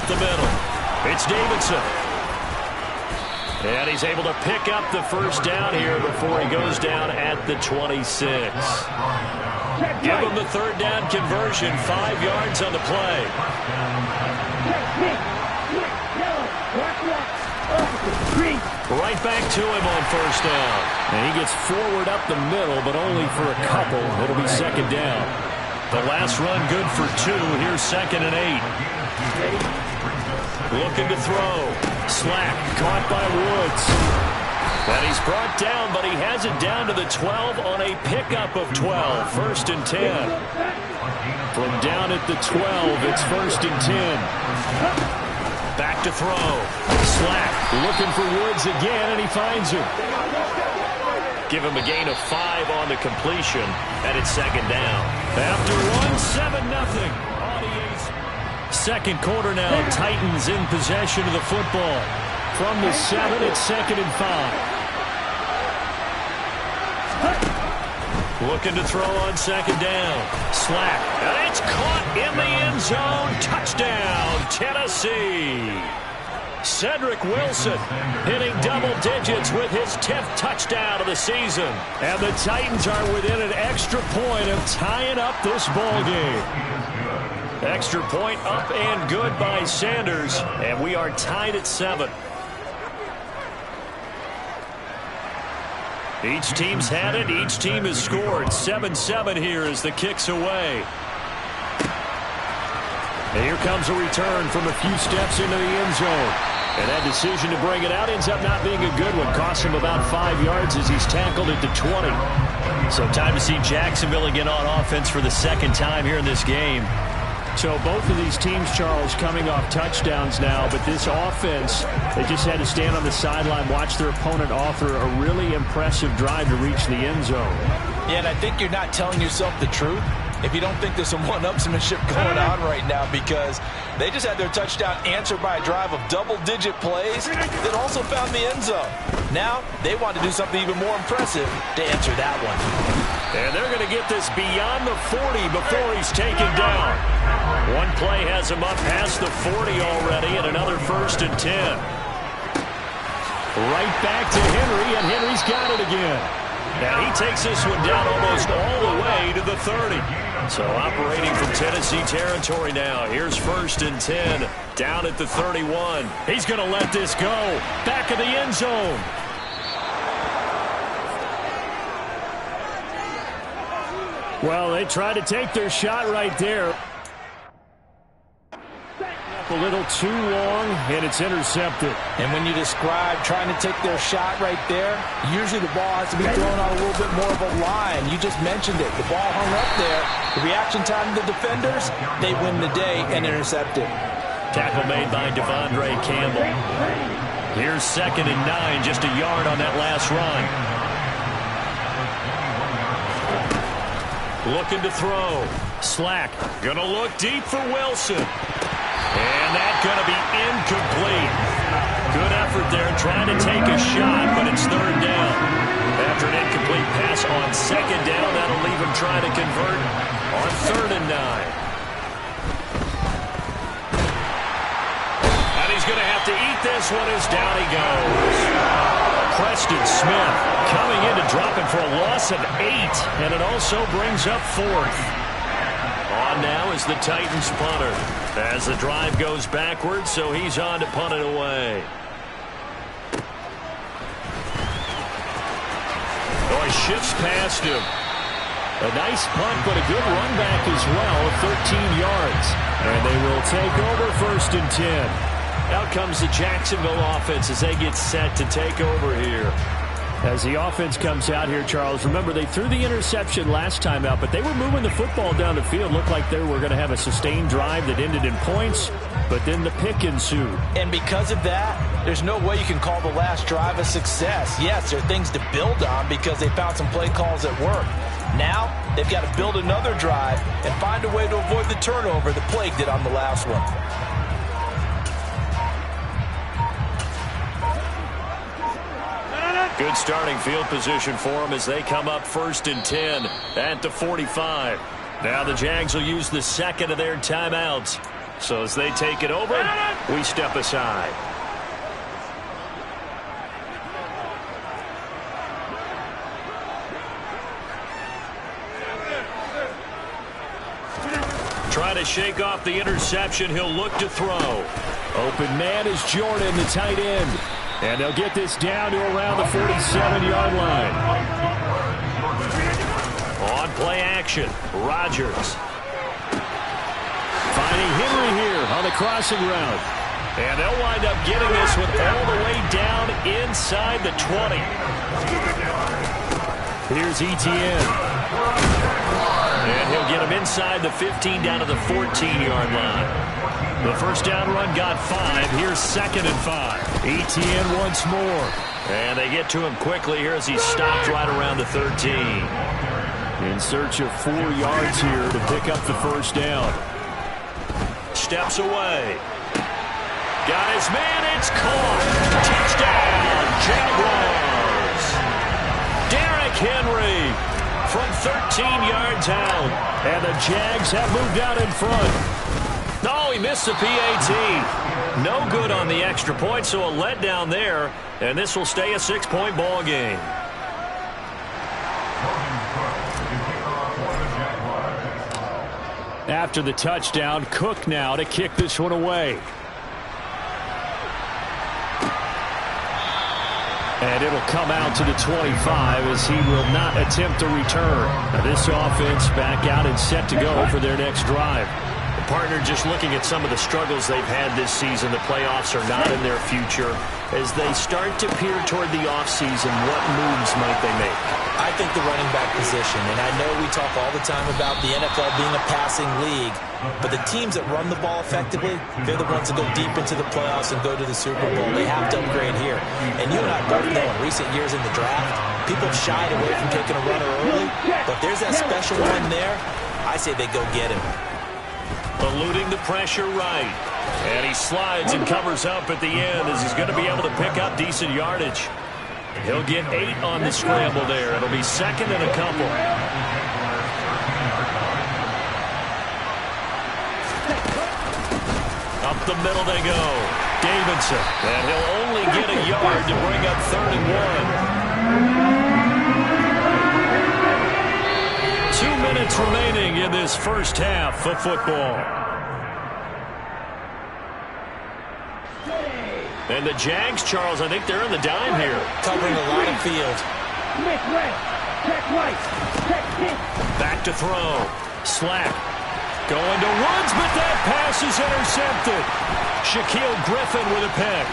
the middle. It's Davidson. And he's able to pick up the first down here before he goes down at the 26. Give him the third down conversion, 5 yards on the play. Right back to him on first down. And he gets forward up the middle, but only for a couple. It'll be second down. The last run good for 2. Here's 2nd and 8. Looking to throw. Slack caught by Woods. And he's brought down, but he has it down to the 12 on a pickup of 12. 1st and 10. From down at the 12, it's 1st and 10. Back to throw. Slack looking for Woods again, and he finds him. Give him a gain of 5 on the completion, and it's 2nd down. After 1, 7-0. Second quarter now, Titans in possession of the football. From the 7, it's 2nd and 5. Looking to throw on 2nd down. Slack. And it's caught in the end zone. Touchdown, Tennessee. Cedric Wilson hitting double digits with his 10th touchdown of the season. And the Titans are within an extra point of tying up this ball game. Extra point up and good by Sanders. And we are tied at 7. Each team's had it. Each team has scored. 7-7 here as the kick's away. And here comes a return from a few steps into the end zone. And that decision to bring it out ends up not being a good one. Costs him about 5 yards as he's tackled at the 20. So time to see Jacksonville again on offense for the 2nd time here in this game. So both of these teams, Charles, coming off touchdowns now, but this offense, they just had to stand on the sideline, watch their opponent offer a really impressive drive to reach the end zone. Yeah, and I think you're not telling yourself the truth if you don't think there's some one-upsmanship going on right now, because they just had their touchdown answered by a drive of double-digit plays that also found the end zone. Now they want to do something even more impressive to answer that one. And they're going to get this beyond the 40 before he's taken down. One play has him up past the 40 already, and another 1st and 10. Right back to Henry, and Henry's got it again. Now he takes this one down almost all the way to the 30. So operating from Tennessee territory now. Here's 1st and 10, down at the 31. He's going to let this go. Back of the end zone. Well, they tried to take their shot right there. A little too long, and it's intercepted. And when you describe trying to take their shot right there, usually the ball has to be thrown on a little bit more of a line. You just mentioned it. The ball hung up there. The reaction time of the defenders, they win the day and intercept it. Tackle made by Devondre Campbell. Here's 2nd and 9, just a yard on that last run. Looking to throw. Slack. Gonna look deep for Wilson. And that's going to be incomplete. Good effort there trying to take a shot, but it's 3rd down. After an incomplete pass on 2nd down, that'll leave him trying to convert on 3rd and 9. And he's going to have to eat this one as down he goes. Preston Smith coming in to drop him for a loss of 8, and it also brings up 4th. On now is the Titans punter. As the drive goes backwards, so he's on to punt it away. Oh, he shifts past him. A nice punt, but a good run back as well, 13 yards. And they will take over 1st and 10. Out comes the Jacksonville offense as they get set to take over here. As the offense comes out here, Charles, remember they threw the interception last time out, but they were moving the football down the field. Looked like they were going to have a sustained drive that ended in points, but then the pick ensued. And because of that, there's no way you can call the last drive a success. Yes, there are things to build on because they found some play calls that work. Now, they've got to build another drive and find a way to avoid the turnover that plagued it on the last one. Good starting field position for them as they come up 1st and 10 at the 45. Now the Jags will use the 2nd of their timeouts. So as they take it over, we step aside. Trying to shake off the interception. He'll look to throw. Open man is Jordan, the tight end. And they'll get this down to around the 47-yard line. On play action, Rodgers. Finding Henry here on the crossing route. And they'll wind up getting this one all the way down inside the 20. Here's Etienne. And he'll get him inside the 15 down to the 14-yard line. The first down run got 5. Here's 2nd and 5. Etienne once more. And they get to him quickly here as he stopped right around the 13. In search of 4 yards here to pick up the first down. Steps away. Got his man. It's caught. Touchdown, Jaguars. Derrick Henry from 13 yards out. And the Jags have moved out in front. No, he missed the PAT. No good on the extra point, so a letdown there. And this will stay a 6-point ball game. After the touchdown, Cook now to kick this one away. And it'll come out to the 25 as he will not attempt to return. Now this offense back out and set to go for their next drive. The partner just looking at some of the struggles they've had this season. The playoffs are not in their future. As they start to peer toward the offseason, what moves might they make? I think the running back position, and I know we talk all the time about the NFL being a passing league, but the teams that run the ball effectively, they're the ones that go deep into the playoffs and go to the Super Bowl. They have to upgrade here. And you and I both know in recent years in the draft, people have shied away from taking a runner early, but if there's that special one there, I say they go get him. Eluding the pressure right. And he slides and covers up at the end as he's going to be able to pick up decent yardage. He'll get 8 on the scramble there. It'll be 2nd and a couple. Up the middle they go. Davidson. And he'll only get a yard to bring up 3rd and 1. 2 minutes remaining in this first half of football. And the Jags, Charles, I think they're in the dime here. Covering a lot of field. Back to throw. Slack. Going to Woods, but that pass is intercepted. Shaquille Griffin with a pick.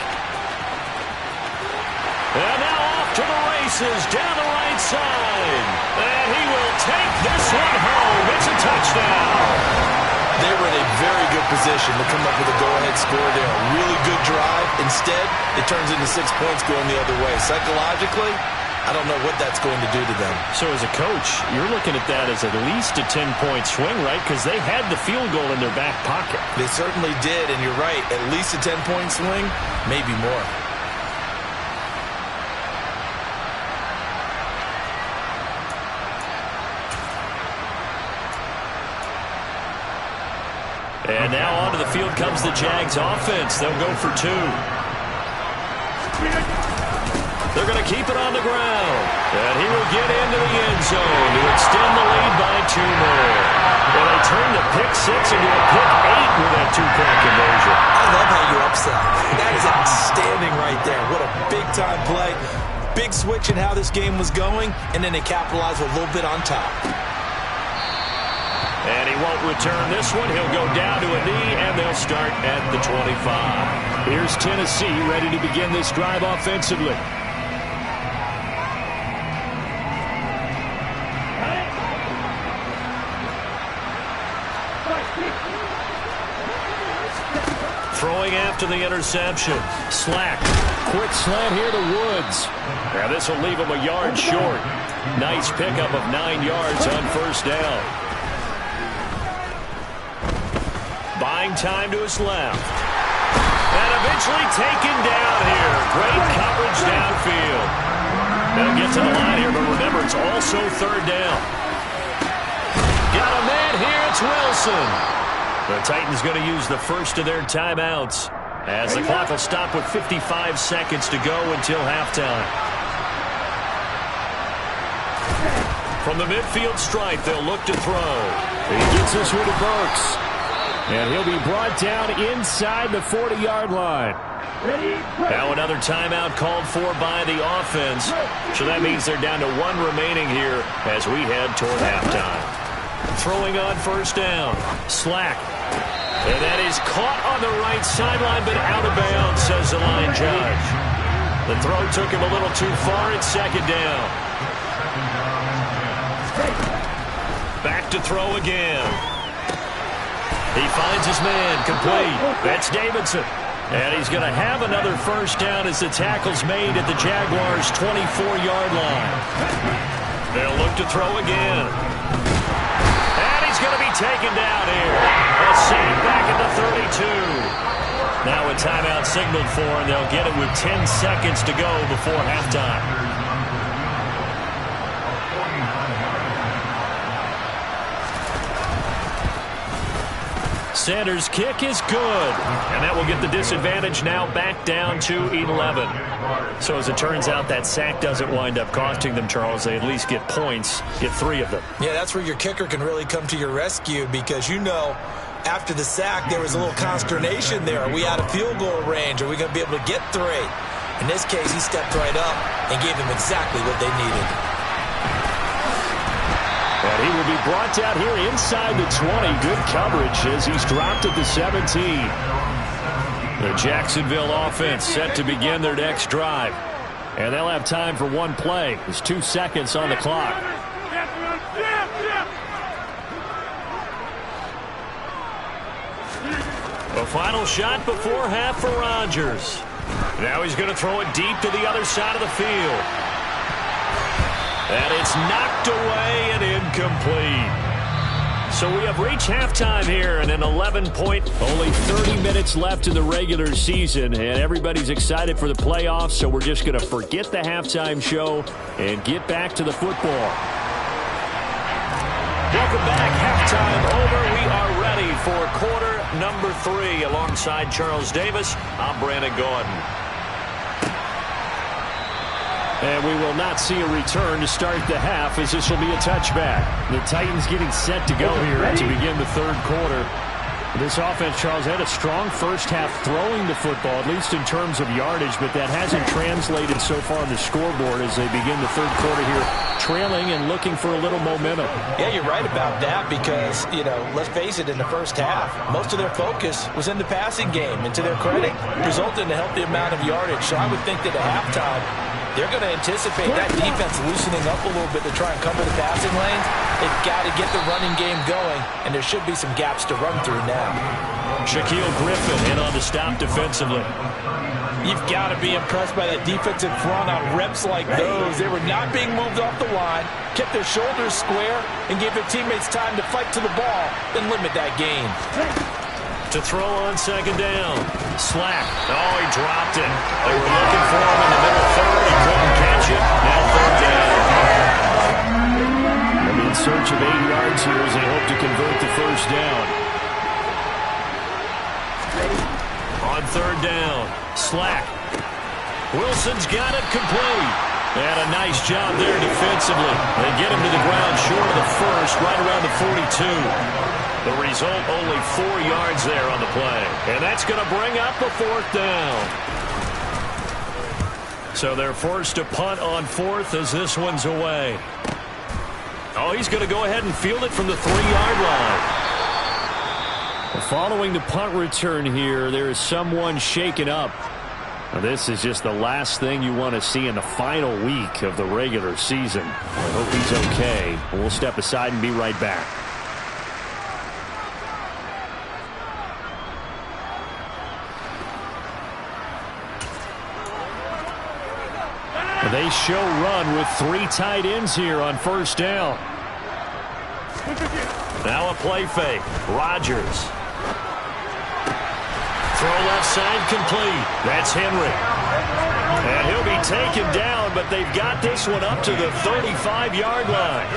And now off to the races down the right side. And he will take this one home. It's a touchdown. They were in a very good position to come up with a go-ahead score there. A really good drive. Instead, it turns into 6 points going the other way. Psychologically, I don't know what that's going to do to them. So as a coach, you're looking at that as at least a 10-point swing, right? Because they had the field goal in their back pocket. They certainly did, and you're right. At least a 10-point swing, maybe more. And now onto the field comes the Jags offense. They'll go for 2. They're going to keep it on the ground. And he will get into the end zone to extend the lead by 2 more. And they turn the pick 6 into a pick 8 with that 2-point conversion. I love how you upset. That is outstanding right there. What a big-time play. Big switch in how this game was going, and then they capitalized a little bit on top. And he won't return this one. He'll go down to a knee, and they'll start at the 25. Here's Tennessee ready to begin this drive offensively. Throwing after the interception. Slack. Quick slant here to Woods. Now this will leave him a yard short. Nice pickup of 9 yards on first down. Buying time to his left. And eventually taken down here. Great coverage downfield. They'll get to the line here, but remember, it's also 3rd down. Got a man here. It's Wilson. The Titans going to use the first of their timeouts as the clock will stop with 55 seconds to go until halftime. From the midfield stripe, they'll look to throw. He gets this one to Burks. And he'll be brought down inside the 40-yard line. Now another timeout called for by the offense. So that means they're down to one remaining here as we head toward halftime. Throwing on first down. Slack. And that is caught on the right sideline, but out of bounds, says the line judge. The throw took him a little too far. It's second down. Back to throw again. He finds his man, complete. That's Davidson. And he's going to have another first down as the tackle's made at the Jaguars' 24-yard line. They'll look to throw again. And he's going to be taken down here. A sack back at the 32. Now a timeout signaled for, and they'll get it with 10 seconds to go before halftime. Sanders' kick is good. And that will get the disadvantage now back down to 11. So as it turns out, that sack doesn't wind up costing them, Charles. They at least get points, get 3 of them. Yeah, that's where your kicker can really come to your rescue because, you know, after the sack, there was a little consternation there. Are we out of field goal range? Are we going to be able to get 3? In this case, he stepped right up and gave them exactly what they needed. And he will be brought down here inside the 20. Good coverage as he's dropped at the 17. The Jacksonville offense set to begin their next drive. And they'll have time for one play. There's 2 seconds on the clock. A final shot before half for Rodgers. Now he's going to throw it deep to the other side of the field. And it's knocked away and incomplete. So we have reached halftime here and an 11-point, only 30 minutes left in the regular season. And everybody's excited for the playoffs, so we're just going to forget the halftime show and get back to the football. Welcome back. Halftime over. We are ready for quarter number 3. Alongside Charles Davis, I'm Brandon Gordon. And we will not see a return to start the half as this will be a touchback. The Titans getting set to go here to begin the third quarter. This offense, Charles, had a strong first half throwing the football, at least in terms of yardage, but that hasn't translated so far on the scoreboard as they begin the third quarter here, trailing and looking for a little momentum. Yeah, you're right about that because, you know, let's face it, in the first half, most of their focus was in the passing game, and to their credit, resulted in a healthy amount of yardage. So I would think that at halftime, they're going to anticipate that defense loosening up a little bit to try and cover the passing lanes. They've got to get the running game going, and there should be some gaps to run through now. Shaquille Griffin in on the stop defensively. You've got to be impressed by that defensive front on reps like those. They were not being moved off the line, kept their shoulders square, and gave their teammates time to fight to the ball and limit that gain. To throw on second down. Slack. Oh, he dropped it. They were looking for him in the middle third. He couldn't catch it. Now third down. They'll be in search of 8 yards here as they hope to convert the first down. On third down. Slack. Wilson's got it complete. And a nice job there defensively. They get him to the ground short of the first, right around the 42. The result, only 4 yards there on the play. And that's going to bring up a fourth down. So they're forced to punt on fourth as this one's away. Oh, he's going to go ahead and field it from the 3-yard line. Following the punt return here, there is someone shaken up. Now, this is just the last thing you want to see in the final week of the regular season. I hope he's okay. We'll step aside and be right back. They show run with 3 tight ends here on first down. Now a play fake. Rodgers. Throw left side complete. That's Henry. And he'll be taken down, but they've got this one up to the 35-yard line.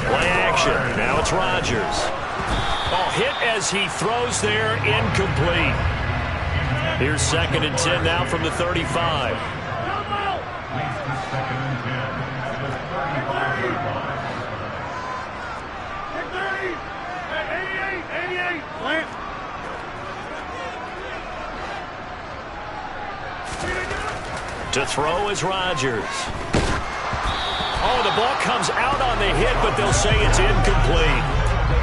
Play action. Now it's Rodgers. Oh, hit as he throws there, incomplete. Here's 2nd and 10 now from the 35. To throw is Rodgers. Oh, the ball comes out on the hit, but they'll say it's incomplete.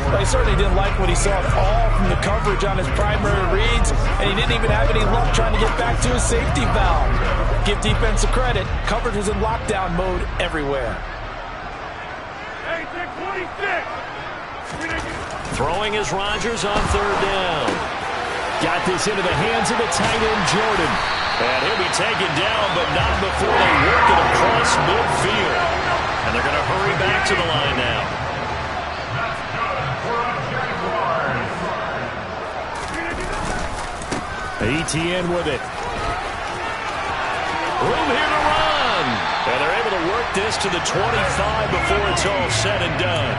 Well, he certainly didn't like what he saw at all from the coverage on his primary reads, and he didn't even have any luck trying to get back to his safety valve. Give defense a credit. Coverage was in lockdown mode everywhere. Throwing is Rodgers on 3rd down. Got this into the hands of the tight end, Jordan. And he'll be taken down, but not before they work it across midfield. And they're going to hurry back to the line now. ETN with it. Room here to run. And they're able to work this to the 25 before it's all said and done.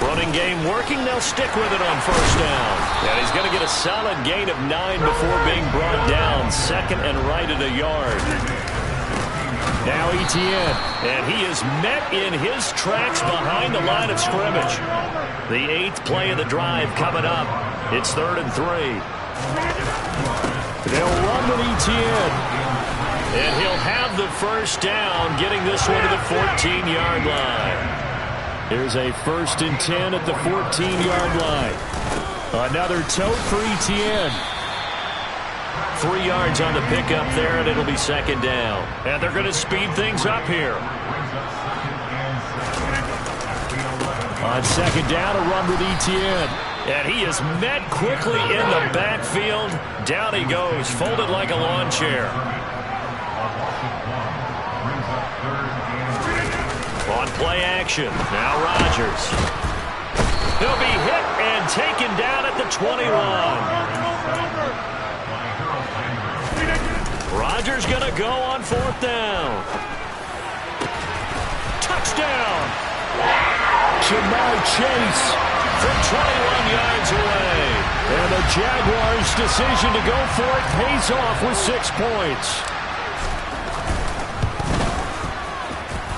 Running game working. They'll stick with it on 1st down. And he's going to get a solid gain of 9 before being brought down. 2nd and right at a yard. Now ETN. And he is met in his tracks behind the line of scrimmage. The 8th play of the drive coming up. It's 3rd and 3. They'll run with ETN. And he'll have the 1st down, getting this one to the 14-yard line. Here's a 1st and 10 at the 14-yard line. Another tote for ETN. 3 yards on the pickup there, and it'll be 2nd down. And they're going to speed things up here. On 2nd down, a run with ETN. And he is met quickly in the backfield. Down he goes, folded like a lawn chair. On play action, now Rodgers. He'll be hit and taken down at the 21. Rodgers going to go on 4th down. Touchdown! Jamar Chase from 21 yards away. And the Jaguars' decision to go for it pays off with 6 points.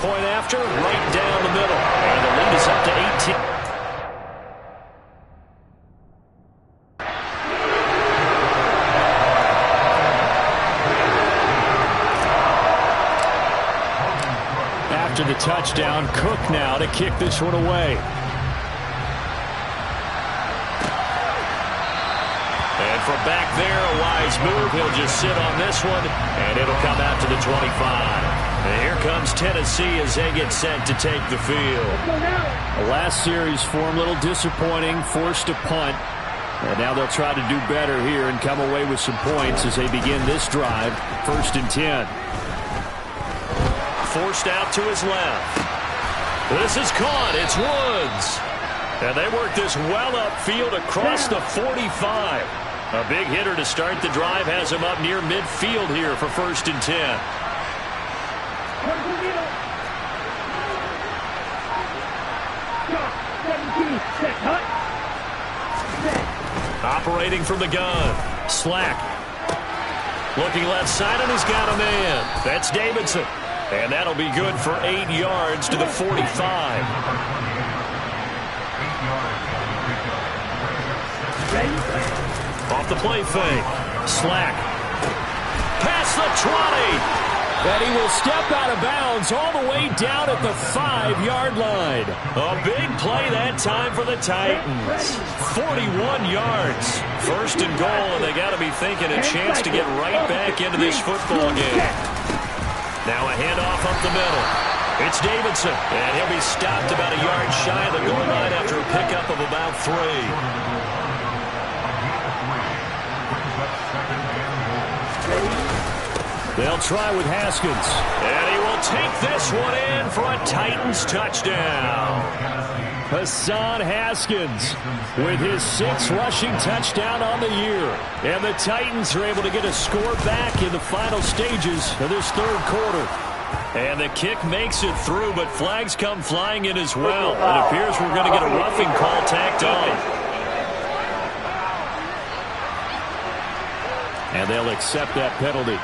Point after, right down the middle. And the lead is up to 18. After the touchdown, Cook now to kick this one away. And from back there, a wise move. He'll just sit on this one, and it'll come out to the 25. And here comes Tennessee as they get set to take the field. The last series for him, a little disappointing, forced a punt. And now they'll try to do better here and come away with some points as they begin this drive. 1st and 10. Forced out to his left. This is caught. It's Woods. And they work this well upfield across the 45. A big hitter to start the drive has him up near midfield here for 1st and 10. Operating from the gun. Slack. Looking left side, and he's got a man. That's Davidson. And that'll be good for 8 yards to the 45. Off the play fake. Slack. Past the 20. And he will step out of bounds all the way down at the 5-yard line. A big play that time for the Titans. 41 yards. 1st and goal, and they got to be thinking a chance to get right back into this football game. Now a handoff up the middle. It's Davidson, and he'll be stopped about a yard shy of the goal line after a pickup of about 3. They'll try with Haskins. And he will take this one in for a Titans touchdown. Hassan Haskins with his 6th rushing touchdown on the year. And the Titans are able to get a score back in the final stages of this 3rd quarter. And the kick makes it through, but flags come flying in as well. It appears we're going to get a roughing call tacked on. And they'll accept that penalty.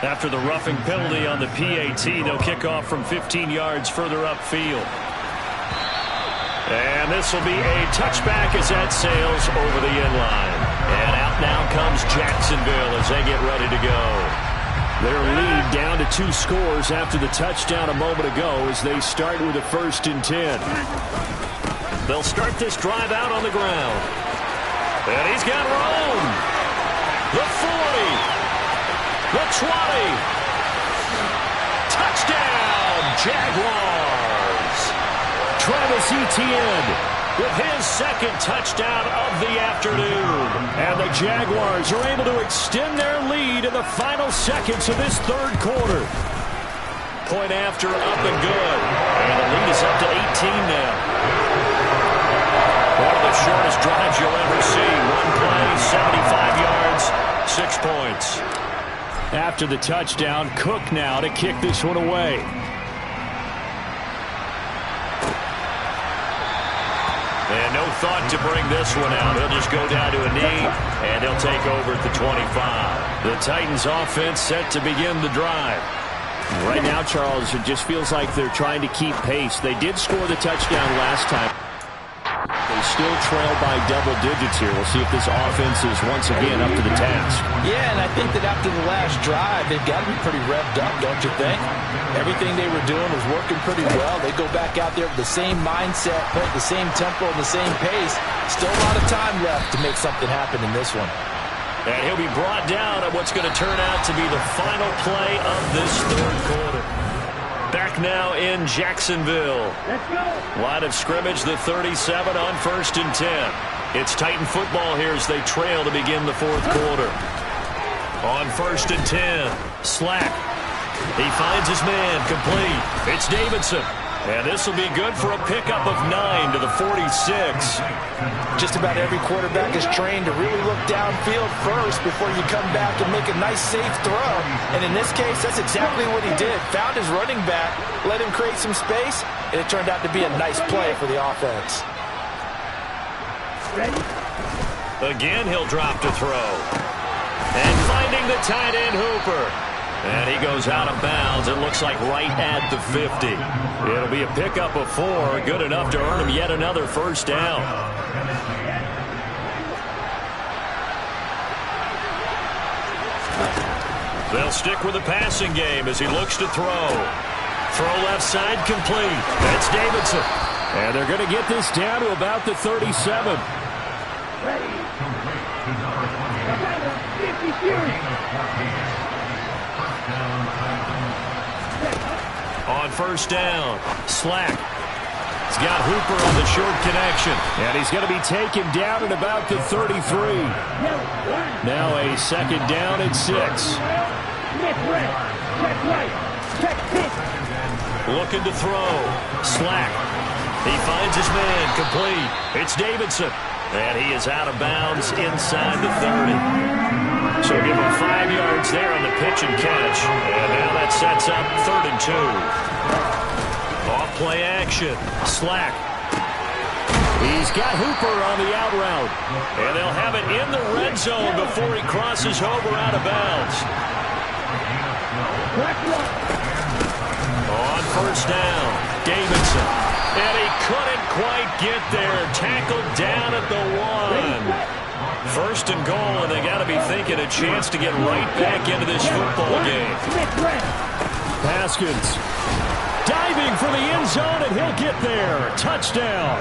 After the roughing penalty on the PAT, they'll kick off from 15 yards further upfield. And this will be a touchback as that sails over the inline. And out now comes Jacksonville as they get ready to go. Their lead down to 2 scores after the touchdown a moment ago as they start with a 1st and 10. They'll start this drive out on the ground. And he's got room. The 40. The 20. Touchdown, Jaguars. Travis Etienne with his 2nd touchdown of the afternoon. And the Jaguars are able to extend their lead in the final seconds of this 3rd quarter. Point after, up and good. And the lead is up to 18 now. One of the shortest drives you'll ever see. One play, 75 yards, 6 points. After the touchdown, Cook now to kick this one away. And no thought to bring this one out. He'll just go down to a knee, and he'll take over at the 25. The Titans offense set to begin the drive. Right now, Charles, it just feels like they're trying to keep pace. They did score the touchdown last time. They still trail by double digits here. We'll see if this offense is once again up to the task. Yeah, and I think that after the last drive, they've got to be pretty revved up, don't you think? Everything they were doing was working pretty well. They go back out there with the same mindset, put the same tempo and the same pace. Still a lot of time left to make something happen in this one. And he'll be brought down at what's going to turn out to be the final play of this 3rd quarter. Back now in Jacksonville. Let's go. Line of scrimmage, the 37 on 1st and 10. It's Titan football here as they trail to begin the 4th quarter. On 1st and 10, Slack. He finds his man, complete. It's Davidson. And this will be good for a pickup of 9 to the 46. Just about every quarterback is trained to really look downfield first before you come back and make a nice, safe throw. And in this case, that's exactly what he did. Found his running back, let him create some space, and it turned out to be a nice play for the offense. Ready? Again, he'll drop to throw. And finding the tight end, Hooper. And he goes out of bounds. It looks like right at the 50. It'll be a pickup of 4. Good enough to earn him yet another 1st down. They'll stick with the passing game as he looks to throw. Throw left side complete. That's Davidson. And they're going to get this down to about the 37. Ready? 50 series. On 1st down, Slack. He's got Hooper on the short connection. And he's going to be taken down at about the 33. Now a 2nd down and 6. Looking to throw. Slack. He finds his man, complete. It's Davidson. And he is out of bounds inside the 30. So give him 5 yards there on the pitch and catch. And now that sets up 3rd and 2. Off play action. Slack. He's got Hooper on the out route. And they'll have it in the red zone before he crosses over out of bounds. On 1st down, Davidson. And he couldn't quite get there. Tackled down at the 1. 1st and goal, and they got to be thinking a chance to get right back into this football game. Haskins diving for the end zone, and he'll get there. Touchdown.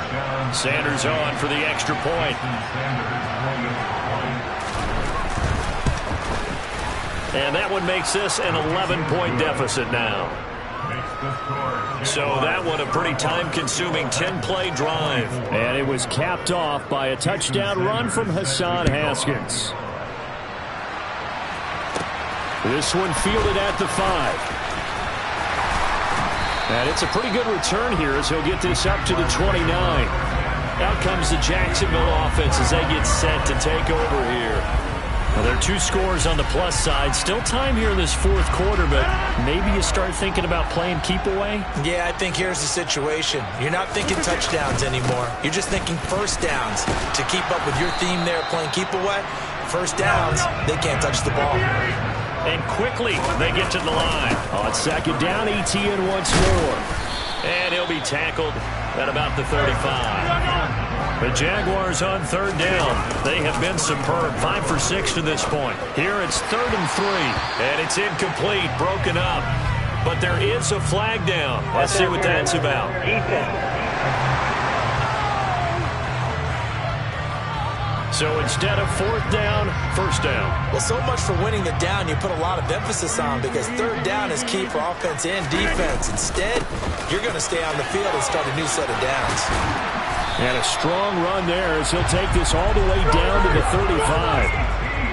Sanders on for the extra point. And that one makes this an 11-point deficit now. So that one a pretty time-consuming 10-play drive. And it was capped off by a touchdown run from Hassan Haskins. This one fielded at the 5. And it's a pretty good return here as he'll get this up to the 29. Out comes the Jacksonville offense as they get set to take over here. Well, there are 2 scores on the plus side. Still time here in this fourth quarter, but maybe you start thinking about playing keep away? Yeah, I think here's the situation. You're not thinking touchdowns anymore. You're just thinking first downs. To keep up with your theme there, playing keep away, first downs, they can't touch the ball. And quickly, they get to the line. On second down, ETN once more. And he'll be tackled at about the 35. The Jaguars on third down. They have been superb. 5 for 6 to this point. Here it's 3rd and 3. And it's incomplete, broken up. But there is a flag down. Let's see what that's about. So instead of 4th down, 1st down. Well, so much for winning the down you put a lot of emphasis on, because 3rd down is key for offense and defense. Instead, you're going to stay on the field and start a new set of downs. And a strong run there as he'll take this all the way down to the 35.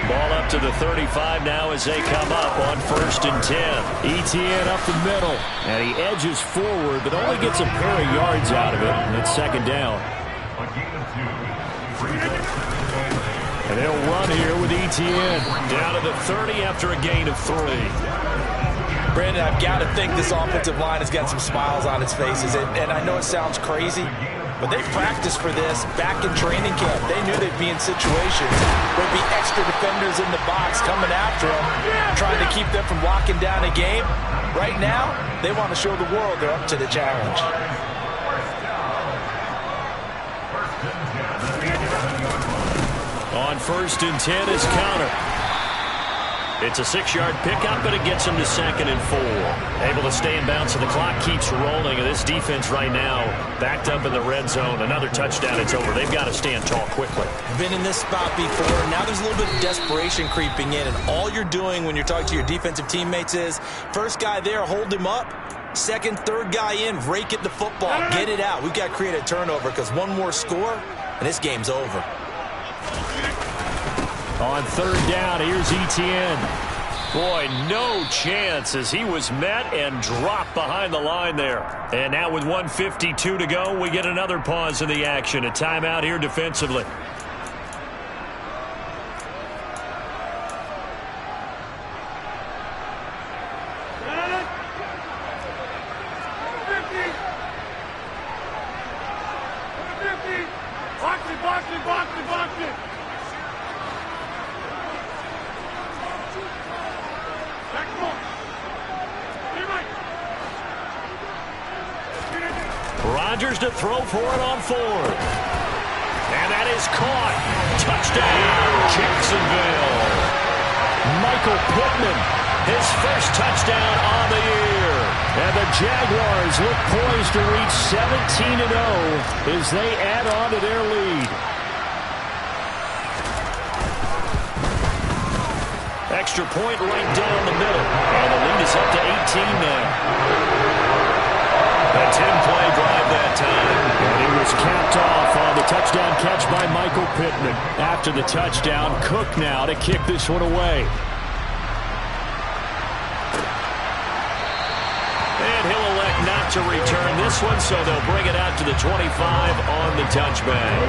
Ball up to the 35 now as they come up on 1st and 10. ETN up the middle. And he edges forward, but only gets a pair of yards out of it. And it's 2nd down. And they'll run here with ETN. Down to the 30 after a gain of 3. Brandon, I've got to think this offensive line has got some smiles on its faces. And I know it sounds crazy, but they practiced for this back in training camp. They knew they'd be in situations where there'd be extra defenders in the box coming after them, trying to keep them from locking down a game. Right now, they want to show the world they're up to the challenge. On 1st and 10 is counter. It's a 6-yard pickup, but it gets him to 2nd and 4. Able to stay in bounds, so the clock keeps rolling. And this defense right now backed up in the red zone. Another touchdown, it's over. They've got to stand tall quickly. Been in this spot before. Now there's a little bit of desperation creeping in. And all you're doing when you're talking to your defensive teammates is, first guy there, hold him up. 2nd, 3rd guy in, rake at the football. Get it out. We've got to create a turnover, because one more score, and this game's over. On 3rd down, here's ETN. Boy, no chance as he was met and dropped behind the line there. And now with 1:52 to go, we get another pause in the action. A timeout here defensively. Rodgers to throw for it on 4th. And that is caught. Touchdown, Jacksonville. Michael Pittman, his first touchdown on the year. And the Jaguars look poised to reach 17-0 as they add on to their lead. Extra point right down the middle. And the lead is up to 18 now. A 10-play drive that time. And he was capped off on the touchdown catch by Michael Pittman. After the touchdown, Cook now to kick this one away. And he'll elect not to return this one, so they'll bring it out to the 25 on the touchback.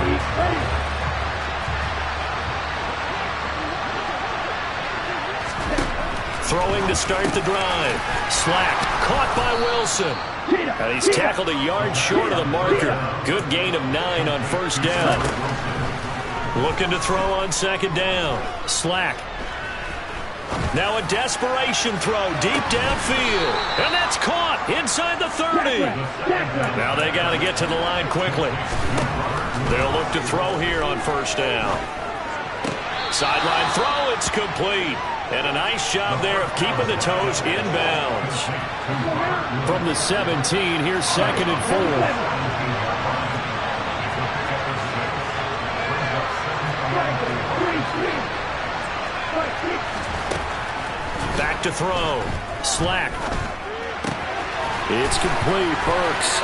Throwing to start the drive. Slack, caught by Wilson. And he's tackled a yard short of the marker. Good gain of 9 on 1st down. Looking to throw on 2nd down. Slack. Now a desperation throw deep downfield. And that's caught inside the 30. Now they got to get to the line quickly. They'll look to throw here on 1st down. Sideline throw, it's complete. And a nice job there of keeping the toes inbounds. From the 17, here's 2nd and 4. Back to throw. Slack. It's complete. Burks.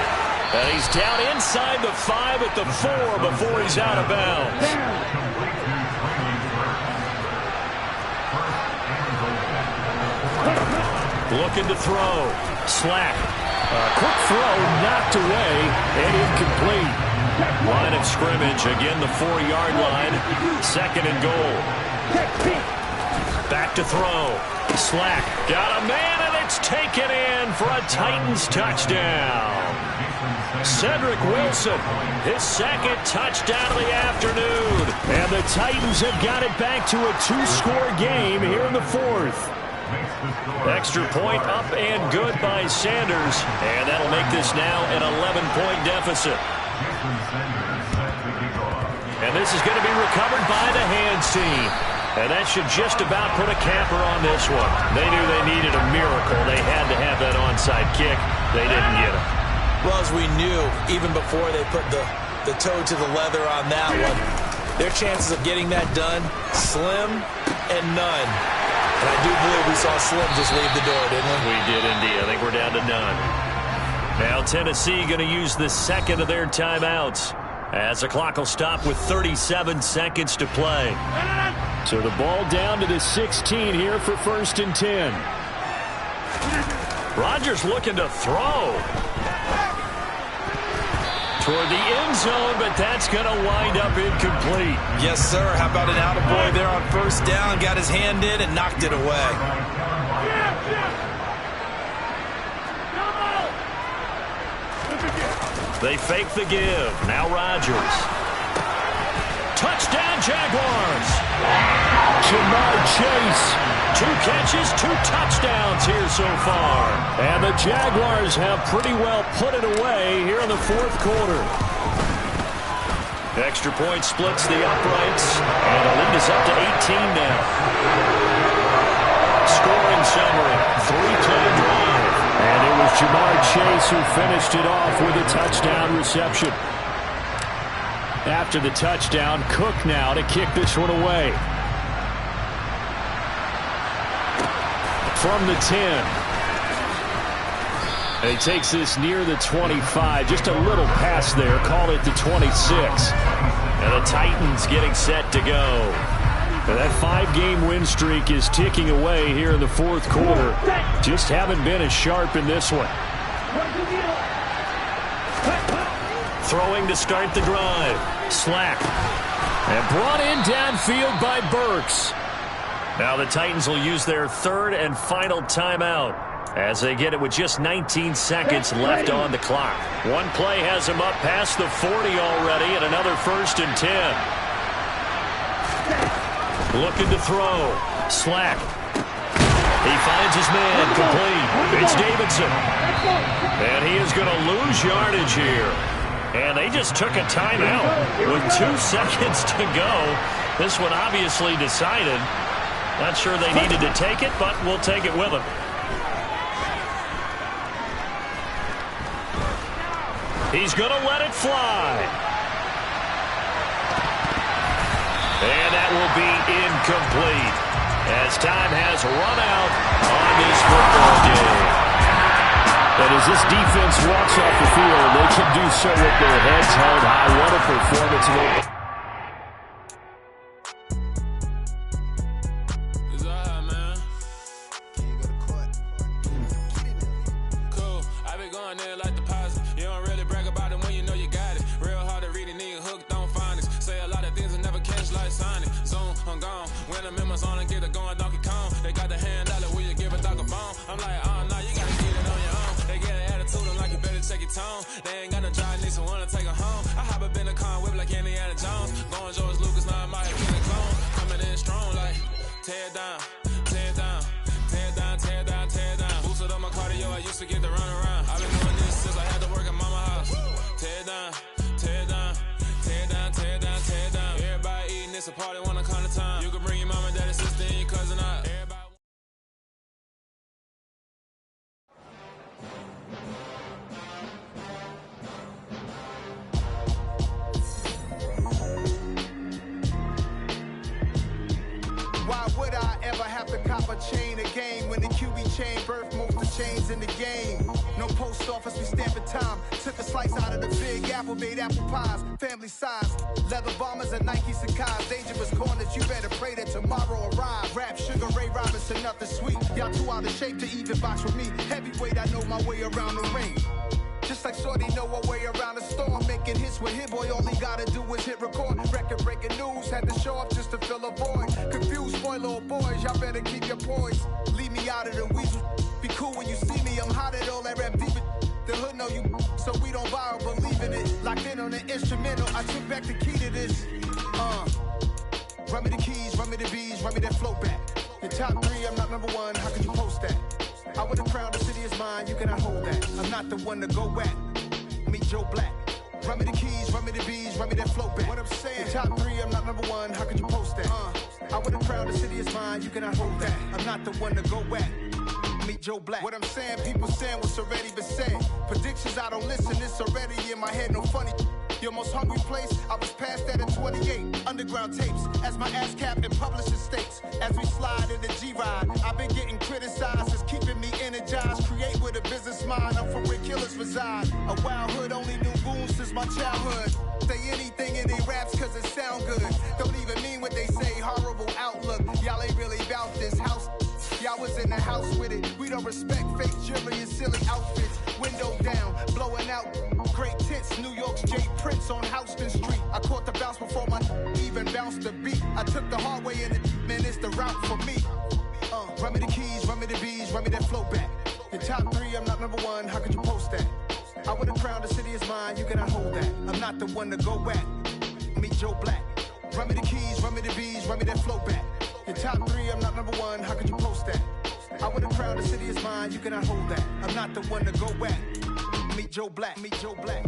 And he's down inside the 5 at the 4 before he's out of bounds. Looking to throw. Slack. Quick throw knocked away and incomplete. Line of scrimmage. Again, the 4-yard line. 2nd and goal. Back to throw. Slack. Got a man, and it's taken in for a Titans touchdown. Cedric Wilson, his second touchdown of the afternoon. And the Titans have got it back to a 2-score game here in the fourth. Extra point up and good by Sanders. And that'll make this now an 11-point deficit. And this is going to be recovered by the hands team. And that should just about put a capper on this one. They knew they needed a miracle. They had to have that onside kick. They didn't get it. Well, as we knew, even before they put the toe to the leather on that one, their chances of getting that done, slim and none. And I do believe we saw Slim just leave the door, didn't we? We did indeed. I think we're down to none. Now Tennessee going to use the second of their timeouts, as the clock will stop with 37 seconds to play. So the ball down to the 16 here for 1st and 10. Rodgers looking to throw toward the end zone, but that's going to wind up incomplete. Yes, sir. How about an attaboy there on 1st down? Got his hand in and knocked it away. They fake the give. Now Rodgers. Touchdown, Jaguars. Jamar Chase. 2 catches, 2 touchdowns here so far. And the Jaguars have pretty well put it away here in the fourth quarter. Extra point splits the uprights, and the lead is up to 18 now. Scoring summary, 3-play drive. And it was Jamar Chase who finished it off with a touchdown reception. After the touchdown, Cook now to kick this one away. From the 10. And he takes this near the 25. Just a little pass there. Call it the 26. And the Titans getting set to go. And that 5-game win streak is ticking away here in the fourth quarter. Just haven't been as sharp in this one. Throwing to start the drive. Slack. And brought in downfield by Burks. Now the Titans will use their third and final timeout as they get it with just 19 seconds left on the clock. One play has them up past the 40 already, and another 1st and 10. Looking to throw. Slack. He finds his man complete. It's Davidson. And he is going to lose yardage here. And they just took a timeout with 2 seconds to go. This one obviously decided. Not sure they needed to take it, but we'll take it with them. He's going to let it fly. And that will be incomplete as time has run out on this football game. And as this defense walks off the field, they can do so with their heads held high. What a performance. They ain't got no drive, need someone to take her home. I hop up in the car, whip like Indiana Jones. Going George Lucas, now I might be a clone. Coming in strong like, tear down, tear down, tear down, tear down, tear down. Boosted up my cardio, I used to get to run around. I've been doing this since I had to work at mama house. Tear down, tear down, tear down, tear down, tear down. Everybody eating, it's a party, wanna come to time. You can bring your mama, daddy, sister, and your cousin out. Cop a chain of game when the QB chain birth most of chains in the game. No post office, we stamping time. Took a slice out of the big apple, made apple pies. Family size, leather bombers and Nike Sacai's. Dangerous corners, you better pray that tomorrow arrive. Rap, Sugar Ray Robinson, nothing sweet. Y'all too out of shape to even box with me. Heavyweight, I know my way around the ring. Just like Shorty know her way around the storm. Making hits with Hit Boy, all he gotta do is hit record. Record breaking news, had to show up just to fill a void. Confused, spoiled little boys, y'all better keep your poise. Leave me out of the weasel. Be cool when you see me, I'm hot at all that rap deep. The hood know you, so we don't borrow, believe in it. Locked in on the instrumental, I took back the key to this. Run me the keys, run me the bees, run me that flow back. Your top 3, I'm not number 1, how can you post that? I would've crowned the city is mine, you cannot hold that. I'm not the one to go at. Meet Joe Black. Run me the keys, run me the bees, run me that flow back. What I'm saying, your top 3, I'm not number 1, how could you post that? I would've crowned the city is mine, you cannot hold that. I'm not the one to go at. Meet Joe Black. What I'm saying, people saying what's already been said. Predictions, I don't listen, it's already in my head, no funny. Your most hungry place, I was past that at 28. Underground tapes, as my ass cap in publishing states. As we slide in the G-Ride, I've been getting criticized, it's keeping me energized. Create with a business mind, I'm from where killers reside. A wild hood, only knew goons since my childhood. Say anything in they raps cause it sound good. Don't even mean what they say, horrible outlook. Y'all ain't really about this house. Y'all was in the house with it. We don't respect fake jewelry and silly outfits. Window down, blowing out. Great tits, New York's J. Prince on Houston Street. I caught the bounce before my even bounced the beat. I took the hard way and it, man, it's the route for me. Run me the keys, run me the bees, run me that flow back. Your top 3, I'm not number 1, how could you post that? I would've crowned the city is mine, you cannot hold that. I'm not the one to go at. Meet Joe Black. Run me the keys, run me the bees, run me that flow back. Your top 3, I'm not number 1, how could you post that? I would've crowned the city is mine, you cannot hold that. I'm not the one to go at. Meet Joe Black, meet Joe Black.